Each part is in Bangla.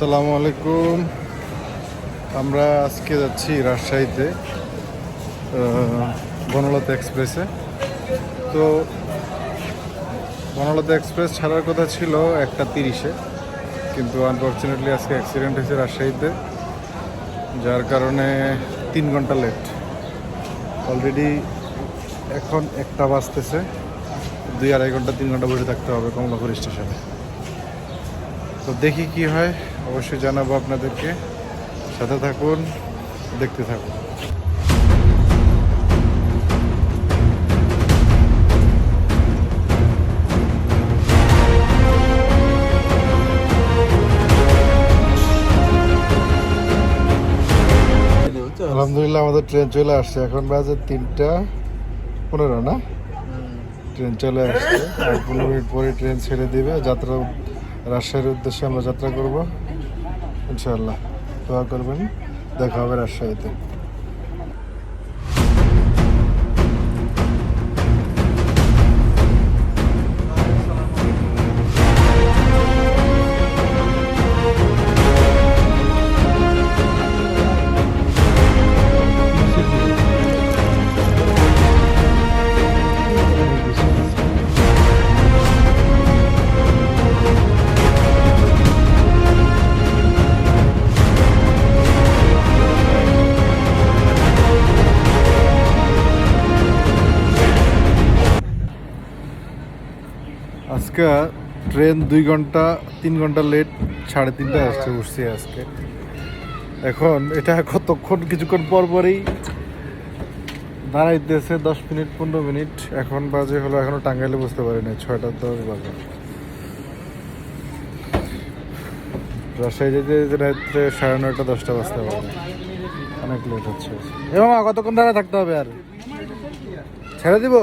আসসালামু আলাইকুম। আমরা আজকে যাচ্ছি রাজশাহীতে বনলতা এক্সপ্রেসে। তো বনলতা এক্সপ্রেস ছাড়ার কথা ছিল 1:30-এ, কিন্তু আনফর্চুনেটলি আজকে অ্যাক্সিডেন্ট হয়েছে রাজশাহীতে, যার কারণে 3 ঘন্টা লেট। অলরেডি এখন 1টা বাজতেছে, 2-2.5 ঘন্টা 3 ঘন্টা বসে থাকতে হবে কমলাপুর স্টেশনে। তো দেখি কি হয়, অবশ্যই জানাবো আপনাদেরকে। সাথে থাকুন, দেখতে থাকুন। আলহামদুলিল্লাহ আমাদের ট্রেন চলে আসছে। এখন বাজে 3:15 না? ট্রেন চলে আসছে, আর 15 মিনিট পরে ট্রেন ছেড়ে দিবে। যাত্রা রাজশাহীর উদ্দেশ্যে আমরা যাত্রা করব ইনশাআল্লাহ। দোয়া করবেন, দেখা হবে রাজশাহীতে। আজকে ট্রেন 2 ঘন্টা 3 ঘন্টা লেট, 3:30টায় আসছে, উঠছি আজকে। এখন এটা কতক্ষণ, কিছুক্ষণ পর পরই দাঁড়াইতেছে, 10 মিনিট 15 মিনিট। এখন বাজে হলো, এখনো টাঙ্গাইলে বুঝতে পারি না, 6:10 বাজে। রাজশাহী যেতে যেতে রাত্রে 9:30 10টা বাজতে পারে, অনেক লেট হচ্ছে। এ মামা, কতক্ষণ দাঁড়ায় থাকতে হবে? আর ছেড়ে দিব?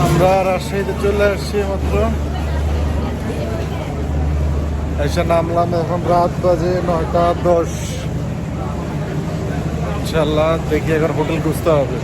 আমরা রাজশাহীতে চলে আসছি মাত্র, এসে নামলাম। এখন রাত বাজে 9:10। ইনশাল্লাহ দেখি এখন হোটেল খুঁজতে হবে।